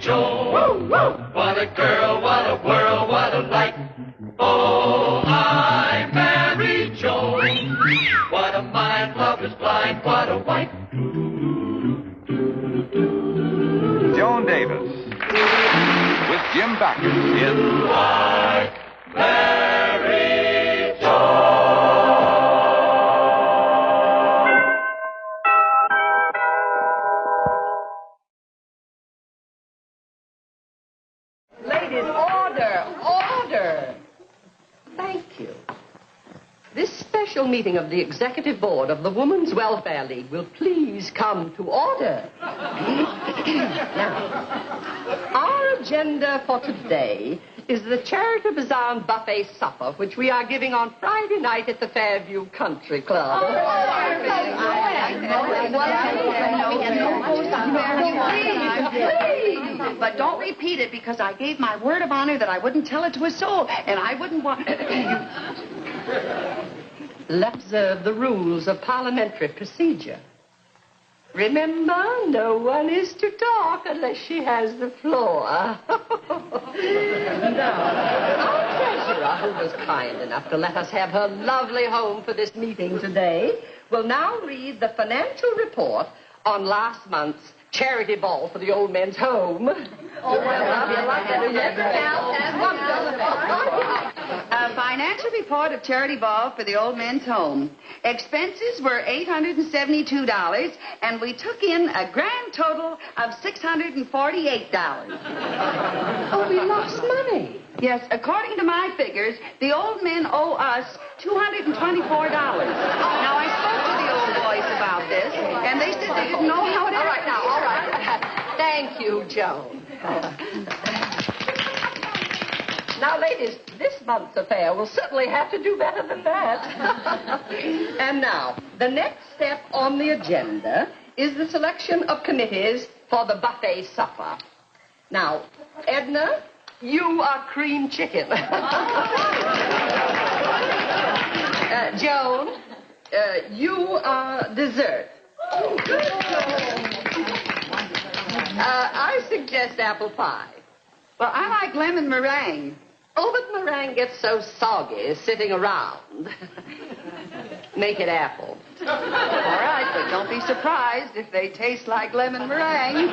Joan. What a girl, what a world, what a light. Oh, I married Joan. What a mind, love is blind, what a wife. Joan Davis with Jim Backus in I married Joan. Ladies, order. Thank you. This special meeting of the Executive Board of the Women's Welfare League will please come to order. Now, our agenda for today is the Charity Bazaar and Buffet Supper, which we are giving on Friday night at the Fairview Country Club. Please. But don't repeat it, because I gave my word of honor that I wouldn't tell it to a soul, and I wouldn't want... Let's observe the rules of parliamentary procedure. Remember, no one is to talk unless she has the floor. Now, our treasurer, who was kind enough to let us have her lovely home for this meeting today, will now read the financial report on last month's charity ball for the old men's home. A financial report of charity ball for the old men's home. Expenses were $872, and we took in a grand total of $648. Oh, we lost money. Yes, according to my figures, the old men owe us $224. Now, I spoke to the old boys about this, and they said they didn't know how it... All right. Thank you, Joan. Now, ladies, this month's affair will certainly have to do better than that. And now, the next step on the agenda is the selection of committees for the buffet supper. Now, Edna, you are cream chicken. Joan, you are dessert. I suggest apple pie. Well, I like lemon meringue. Oh, but meringue gets so soggy sitting around. Make it apple. All right, but don't be surprised if they taste like lemon meringue.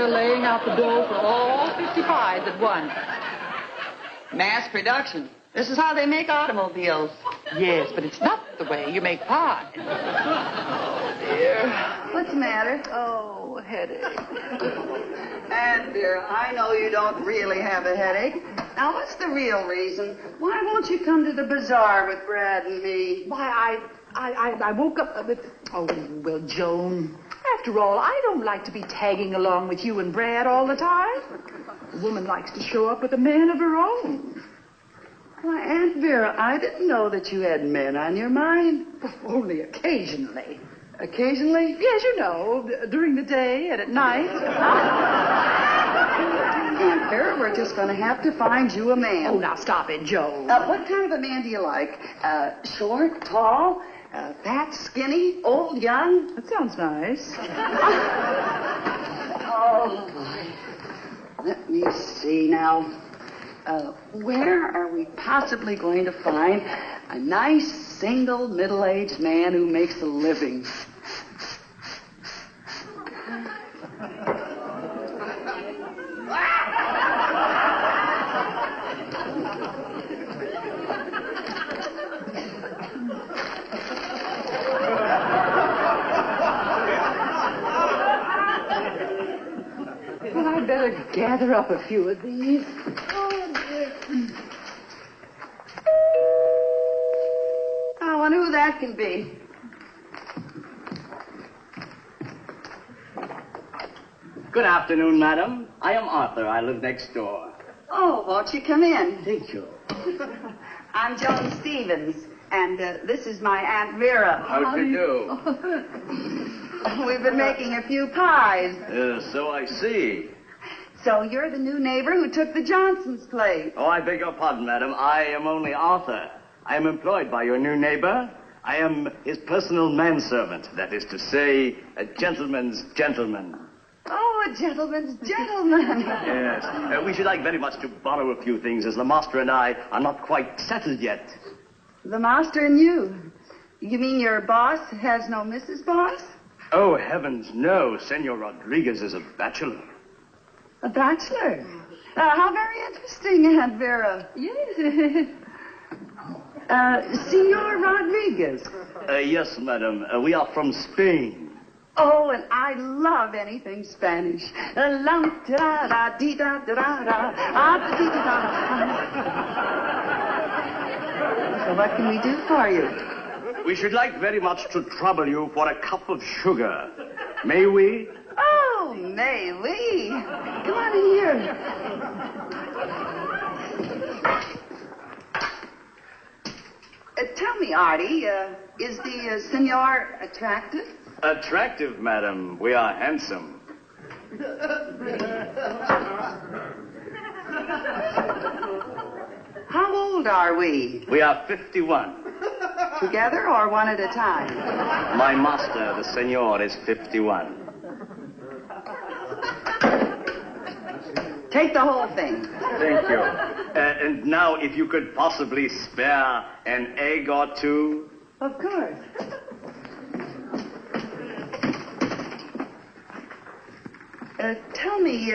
Laying out the dough for all 50 pies at once. Mass production. This is how they make automobiles. Yes, but it's not the way you make pie. Oh, dear. What's the matter? Oh, headache. And, dear, I know you don't really have a headache. Now, what's the real reason? Why won't you come to the bazaar with Brad and me? Why, I woke up with... Oh, well, Joan... After all, I don't like to be tagging along with you and Brad all the time. A woman likes to show up with a man of her own. Why, Aunt Vera, I didn't know that you had men on your mind. Only occasionally. Occasionally? Yes, you know, during the day and at night. Aunt Vera, we're just going to have to find you a man. Oh, now stop it, Joe. What kind of a man do you like? Short, tall, fat, skinny, old, young? That sounds nice. Oh, boy. Let me see now. Where are we possibly going to find a nice, single, middle-aged man who makes a living? Well, I'd better gather up a few of these. I wonder who that can be. Good afternoon, madam. I am Arthur. I live next door. Oh, won't you come in? Thank you. I'm Joan Stevens. And this is my Aunt Vera. How do you do? We've been making a few pies. So I see. So you're the new neighbor who took the Johnson's place. Oh, I beg your pardon, madam. I am only Arthur. I am employed by your new neighbor. I am his personal manservant. That is to say, a gentleman's gentleman. Oh, a gentleman's gentleman. Yes. We should like very much to borrow a few things, as the master and I are not quite settled yet. The master and you. You mean your boss has no Mrs. Boss? Oh, heavens, no. Senor Rodriguez is a bachelor. A bachelor? How very interesting, Aunt Vera. Yes. Senor Rodriguez. Yes, madam. We are from Spain. Oh, and I love anything Spanish. So what can we do for you? We should like very much to trouble you for a cup of sugar. May we? Oh, may we? Come on in here. Tell me, Artie, is the senor attractive? Attractive, madam. We are handsome. How old are we? We are 51. Together or one at a time? My master, the senor, is 51. Take the whole thing. Thank you. And now, if you could possibly spare an egg or two. Of course. Tell me,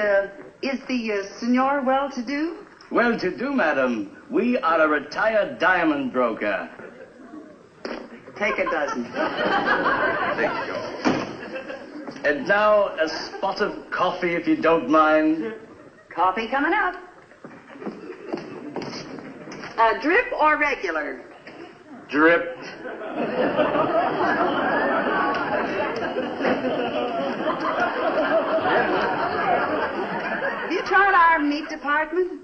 is the senor well-to-do? Well-to-do, madam. We are a retired diamond broker. Take a dozen. Thank you. And now, a spot of coffee, if you don't mind. Coffee coming up. Drip or regular? Drip. Have you tried our meat department?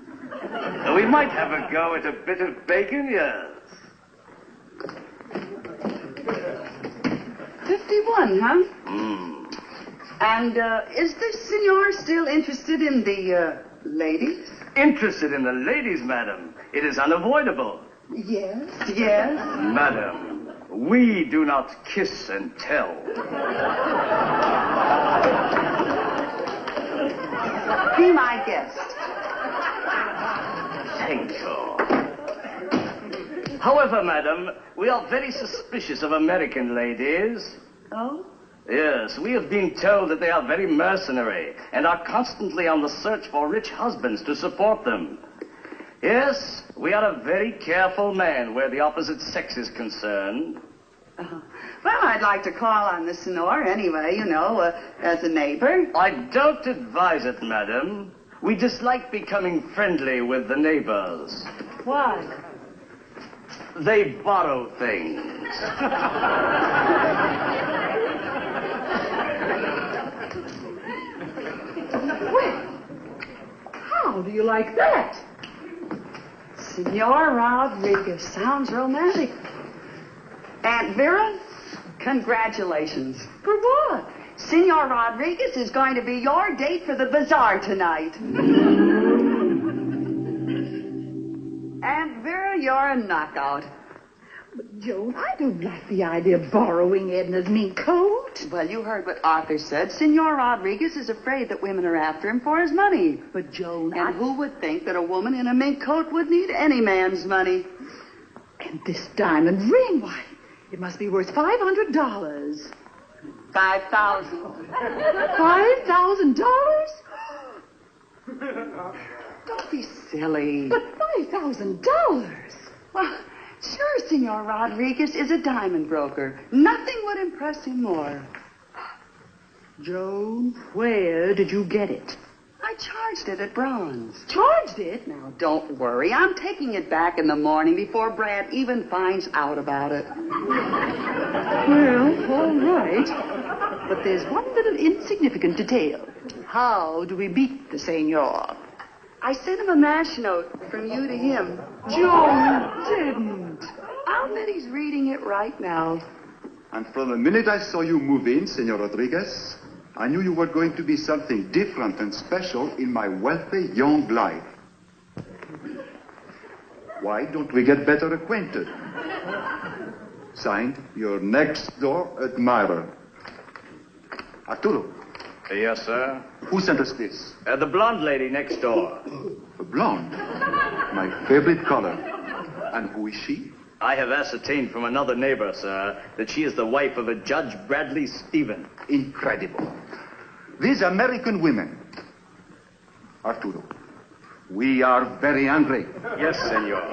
We might have a go at a bit of bacon, yes. 51, huh? Mm. And is the senor still interested in the ladies? Interested in the ladies, madam. It is unavoidable. Yes, yes. Madam, we do not kiss and tell. Be my guest. Thank you. However, madam, we are very suspicious of American ladies. Oh? Yes, we have been told that they are very mercenary and are constantly on the search for rich husbands to support them. Yes, we are a very careful man where the opposite sex is concerned. Well, I'd like to call on the senor anyway, you know, as a neighbor. I don't advise it, madam. We dislike becoming friendly with the neighbors. Why? They borrow things. Well, how do you like that? Senor Rodriguez. Sounds romantic. Aunt Vera, congratulations. For what? Senor Rodriguez is going to be your date for the Bazaar tonight. Aunt Vera, you're a knockout. But, Joan, I don't like the idea of borrowing Edna's mink coat. Well, you heard what Arthur said. Senor Rodriguez is afraid that women are after him for his money. But, Joan, And who would think that a woman in a mink coat would need any man's money? And this diamond ring, why, it must be worth $500. 5,000. $5,000? Don't be silly. But $5,000? Well, sure, Senor Rodriguez is a diamond broker. Nothing would impress him more. Joan, where did you get it? I charged it at bronze. Charged it? Now, don't worry. I'm taking it back in the morning before Brad even finds out about it. Well, all right. But there's one little insignificant detail. How do we beat the senor? I sent him a mash note from you to him. Joan didn't. I'll bet he's reading it right now. And from the minute I saw you move in, Senor Rodriguez, I knew you were going to be something different and special in my wealthy young life. Why don't we get better acquainted? Signed, your next door admirer. Arturo. Yes, sir. Who sent us this? The blonde lady next door. A blonde. My favorite color. And who is she? I have ascertained from another neighbor, sir, that she is the wife of a Judge Bradley Stephen. Incredible. These American women. Arturo, we are very angry. Yes, senor.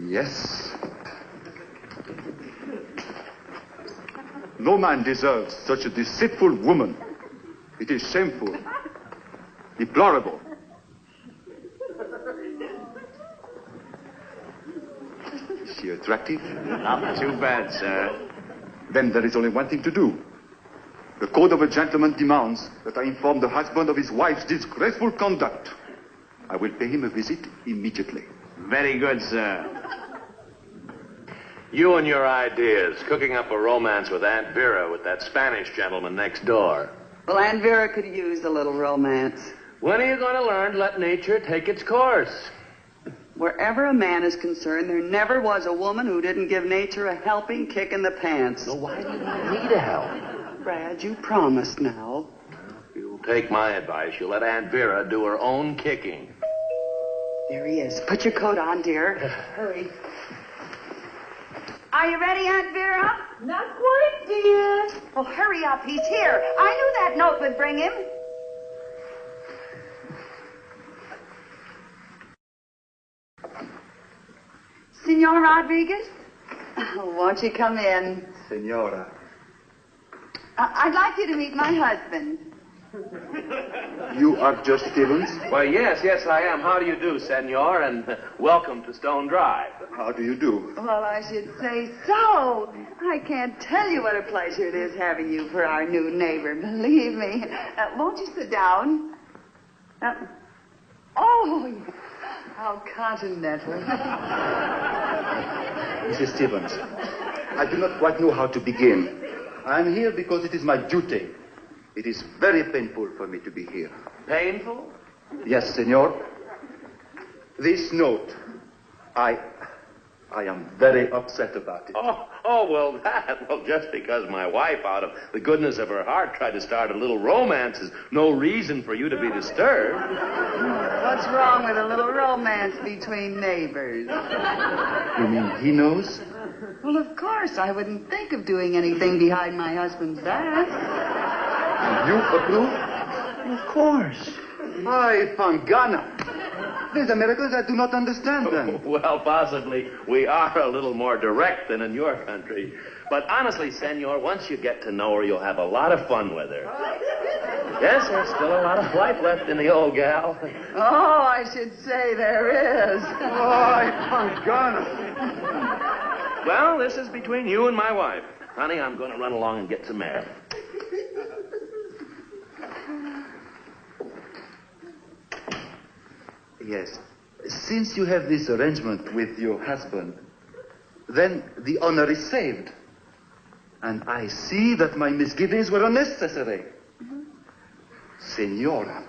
Yes. No man deserves such a deceitful woman. It is shameful. Deplorable. Is she attractive? Not too bad, sir. Then there is only one thing to do. The code of a gentleman demands that I inform the husband of his wife's disgraceful conduct. I will pay him a visit immediately. Very good, sir. You and your ideas, cooking up a romance with Aunt Vera with that Spanish gentleman next door. Well, Aunt Vera could use a little romance. When are you going to learn to let nature take its course? Wherever a man is concerned, there never was a woman who didn't give nature a helping kick in the pants. So why do you want me to help? Brad, you promised now. If you'll take my advice, you'll let Aunt Vera do her own kicking. There he is. Put your coat on, dear. Hurry. Are you ready, Aunt Vera? Not quite, dear. Well, hurry up. He's here. I knew that note would bring him. Senor Rodriguez? Oh, won't you come in? Senora. I'd like you to meet my husband. You are Judge Stevens? Well, yes, I am. How do you do, senor? And welcome to Stone Drive. How do you do? Well, I should say so. I can't tell you what a pleasure it is having you for our new neighbor, believe me. Won't you sit down? Oh, how continental. Mrs. Stevens, I do not quite know how to begin. I am here because it is my duty. It is very painful for me to be here. Painful? Yes, senor. This note, I am very upset about it. Well, just because my wife, out of the goodness of her heart, tried to start a little romance is no reason for you to be disturbed. What's wrong with a little romance between neighbors? You mean he knows? Well, of course. I wouldn't think of doing anything behind my husband's back. And you approve? Of course. Ay, Pangana. These Americans, I do not understand them. Well, possibly we are a little more direct than in your country. But honestly, senor, once you get to know her, you'll have a lot of fun with her. Yes, there's still a lot of life left in the old gal. Oh, I should say there is. Ay, Pangana. Well, this is between you and my wife. Honey, I'm going to run along and get some air. Yes. Since you have this arrangement with your husband, then the honor is saved. And I see that my misgivings were unnecessary. Senora,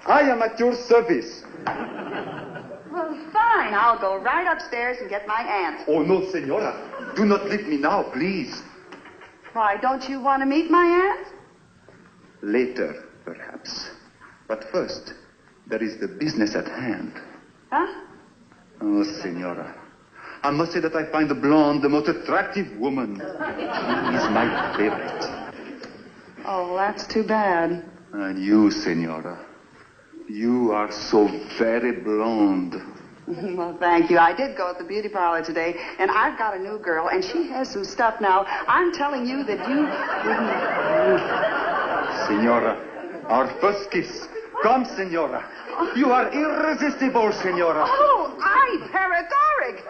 I am at your service. Well, fine. I'll go right upstairs and get my aunt. Oh, no, senora. Do not leave me now, please. Why, don't you want to meet my aunt? Later, perhaps. But first, there is the business at hand. Huh? Oh, senora, I must say that I find the blonde the most attractive woman. She is my favorite. Oh, that's too bad. And you, senora, you are so very blonde. Well, thank you. I did go at the beauty parlor today, and I've got a new girl, and she has some stuff now. I'm telling you that you wouldn't... Senora, our first kiss. Come, senora. You are irresistible, senora. Oh, I'm paregoric.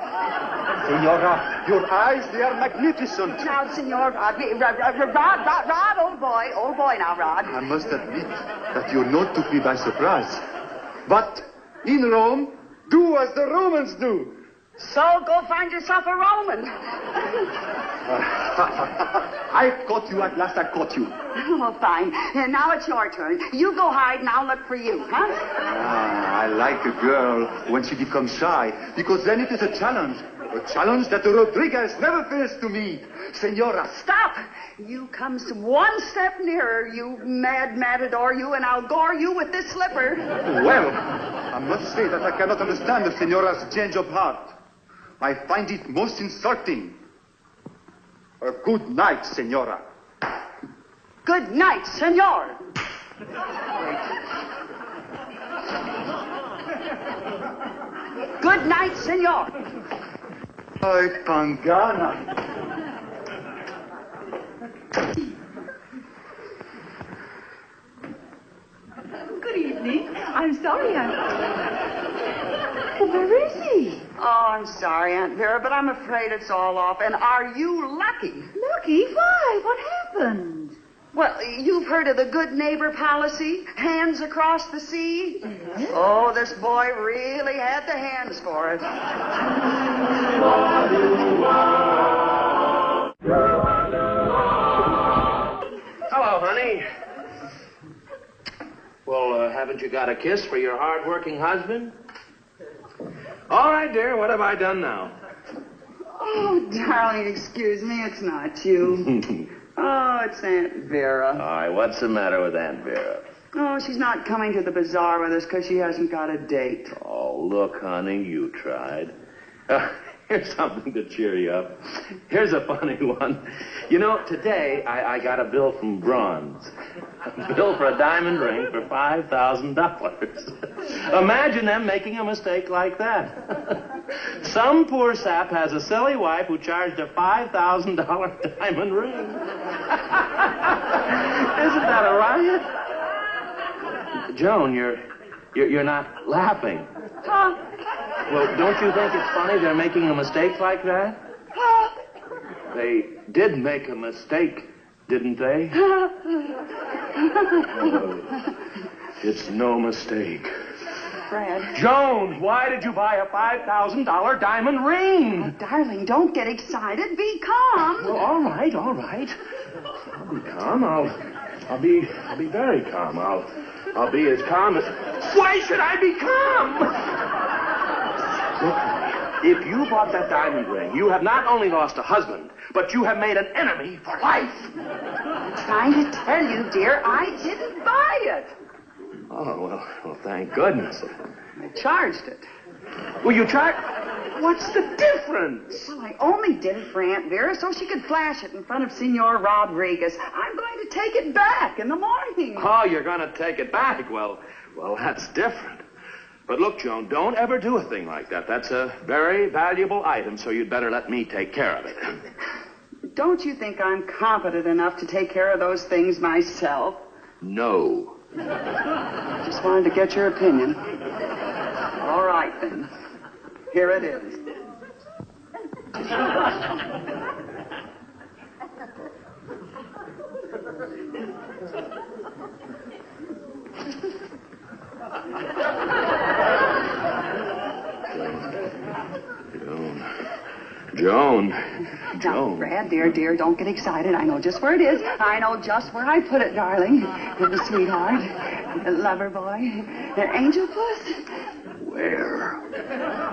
Senora, your eyes, they are magnificent. Now, Senor Rod, old boy now, Rod. I must admit that your note took me by surprise. But in Rome, do as the Romans do. So go find yourself a Roman. I caught you at last. I caught you. Oh, fine. And now it's your turn. You go hide, and I'll look for you, huh? I like a girl when she becomes shy, because then it is a challenge. A challenge that the Rodriguez never fails to meet. Senora. Stop! You come one step nearer, you mad matador, you, and I'll gore you with this slipper. Well, I must say that I cannot understand the Senora's change of heart. I find it most insulting. A good night, Senora. Good night, senor. Good night, senor. Ay, Pangana. Good evening. I'm sorry, Oh, where is he? Oh, I'm sorry, Aunt Vera, but I'm afraid it's all off. And are you lucky? Lucky? Why? What happened? Well, you've heard of the good neighbor policy? Hands across the sea? Yes. Oh, this boy really had the hands for it. Hello, honey. Well, haven't you got a kiss for your hard-working husband? All right, dear, what have I done now? Oh, darling, excuse me, it's not you. Oh, it's Aunt Vera. All right, what's the matter with Aunt Vera? Oh, she's not coming to the bazaar with us because she hasn't got a date. Oh, look, honey, you tried. Here's something to cheer you up. Here's a funny one. You know, today I got a bill from Bronze. A bill for a diamond ring for $5,000. Imagine them making a mistake like that. Some poor sap has a silly wife who charged a $5,000 diamond ring. Isn't that a riot? Joan, you're not laughing. Huh? Well, don't you think it's funny they're making a mistake like that? Huh? They did make a mistake, didn't they? It's no mistake. Fred. Joan, why did you buy a $5,000 diamond ring? Oh, darling, don't get excited. Be calm. Well, all right. I'll be calm. I'll be very calm. I'll be as calm as... Why should I be calm? Look, if you bought that diamond ring, you have not only lost a husband, but you have made an enemy for life. I'm trying to tell you, dear, I didn't buy it. Oh, well, thank goodness. I charged it. Well, you charged... What's the difference? Well, I only did it for Aunt Vera so she could flash it in front of Senor Rodriguez. I'm going to take it back in the morning. Oh, you're going to take it back? Well, that's different. But look, Joan, don't ever do a thing like that. That's a very valuable item, so you'd better let me take care of it. Don't you think I'm competent enough to take care of those things myself? No. Just wanted to get your opinion. All right, then. Here it is. Joan. Now, Brad, dear, don't get excited. I know just where it is. I know just where I put it, darling. Sweetheart, lover boy, angel puss. Where?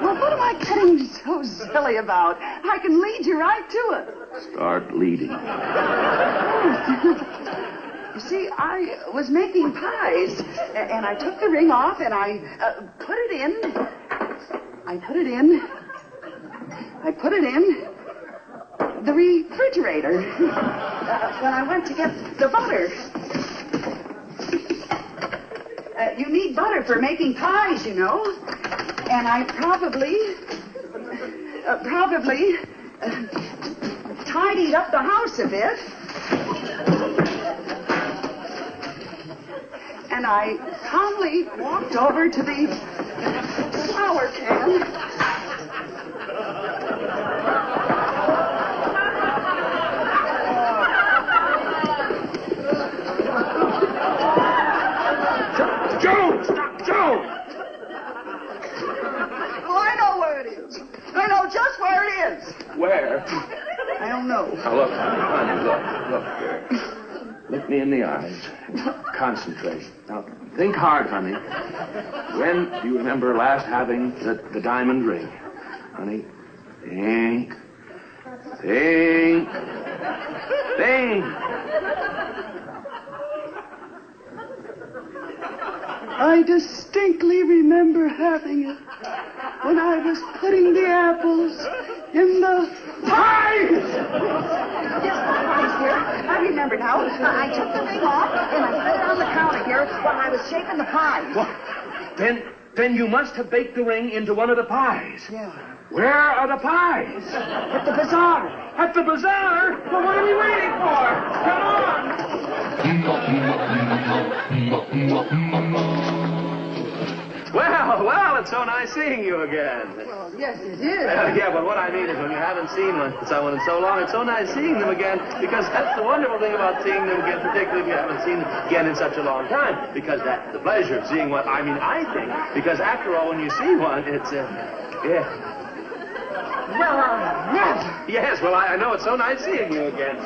Well, what am I getting so silly about? I can lead you right to it. Start leading. You see, I was making pies, and I took the ring off, and I put it in the refrigerator when I went to get the butter. You need butter for making pies, you know. And I probably tidied up the house a bit. And I calmly walked over to the flour can. Joan! Stop! Joan! Oh, I know where it is. I know Now, look, honey, look here. Look me in the eyes. Concentrate. Now, think hard, honey. When do you remember last having the diamond ring? Honey, think. Think. Think. I distinctly remember having it when I was putting the apples in the pies! Yes, pies, dear. I remember now. I took the ring off and I put it on the counter here while I was shaking the pies. Well, then you must have baked the ring into one of the pies. Yeah. Where are the pies? At the bazaar. At the bazaar? Well, what are we waiting for? Come on! Well, it's so nice seeing you again. Well, yes, it is. Yeah, but what I mean is when you haven't seen someone in so long, it's so nice seeing them again, because that's the wonderful thing about seeing them again, particularly if you haven't seen them again in such a long time, because that's the pleasure of seeing one. I mean, I think, because after all, when you see one, it's, yeah. Well, never. Yes, well, I know. It's so nice seeing you again.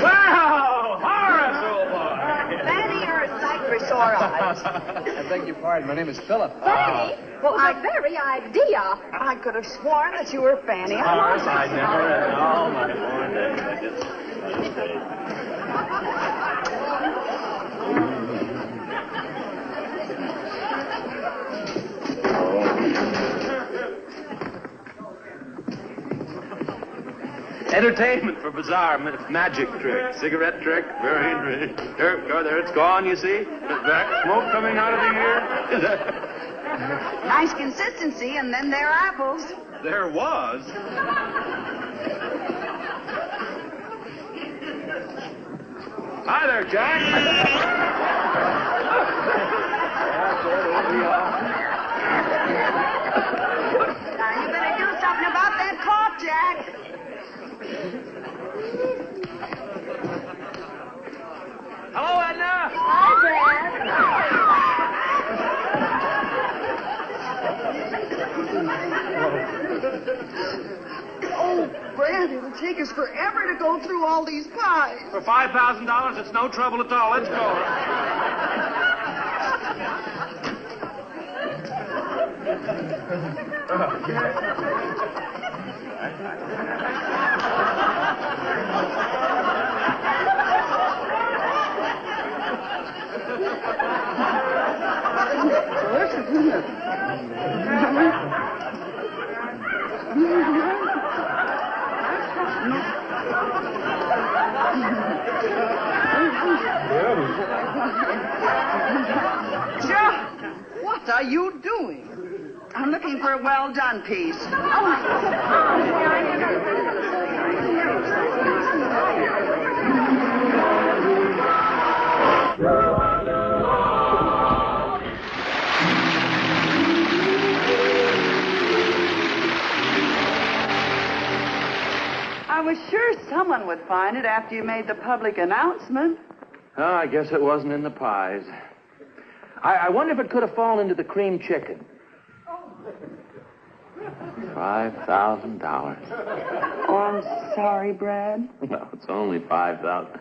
Wow! Horace, old boy! Fanny, you're a sight for sore eyes. I beg your pardon. My name is Philip. Fanny? Well, the very idea. I could have sworn that you were Fanny. Horace, I never... Oh, my poor David. I just... Entertainment for Bazaar, magic trick, cigarette trick, very there it's gone, you see? That smoke coming out of the ear. Nice consistency, and then there are apples. There was. Hi there, Jack. Now, you better do something about that cough, Jack. Hello, Edna. Hi, Dad. Oh, Brad, it'll take us forever to go through all these pies. For $5,000, it's no trouble at all. Let's Joan, what are you doing? I'm looking for a well-done piece. I was sure someone would find it after you made the public announcement. Oh, I guess it wasn't in the pies. I wonder if it could have fallen into the cream chicken. $5,000. Oh, I'm sorry, Brad. No, it's only $5,000.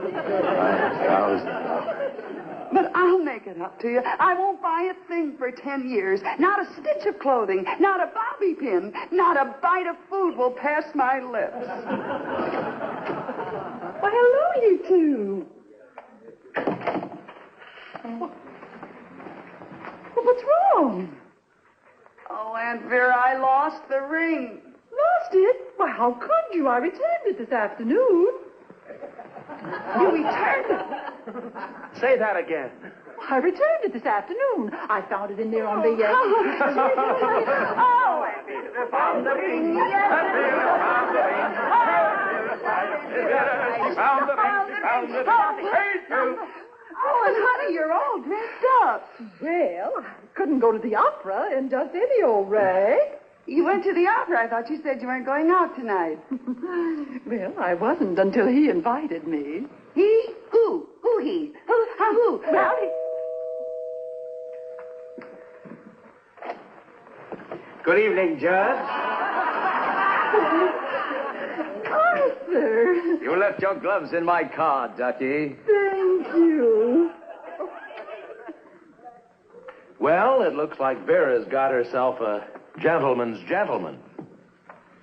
$5,000. But I'll make it up to you. I won't buy a thing for 10 years. Not a stitch of clothing, not a bobby pin, not a bite of food will pass my lips. Why, hello, you two. What's wrong? Oh, Aunt Vera, I lost the ring. Lost it? Why, how could you? I returned it this afternoon. You returned it? Say that again. I returned it this afternoon. I found it in there on the... Oh, Aunt Vera found the ring. Oh, and honey, you're all dressed up. Well, I couldn't go to the opera in just any old rag. You went to the opera. I thought you said you weren't going out tonight. Well, I wasn't until he invited me. He? Who? Who he? Who? Well, Good evening, Judge. You left your gloves in my car, Ducky. Thank you. Well, it looks like Vera's got herself a gentleman's gentleman.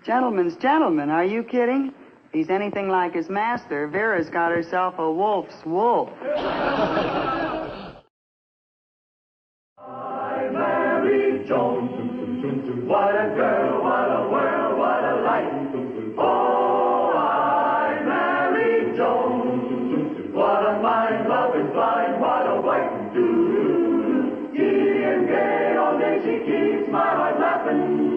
Gentleman's gentleman, are you kidding? If he's anything like his master, Vera's got herself a wolf's wolf. I married Joan. What a girl, what a world, what a life. Oh, I married Joan. What a mind, love is blind, what a wife. Giddy and gay all day she keeps my heart laughing.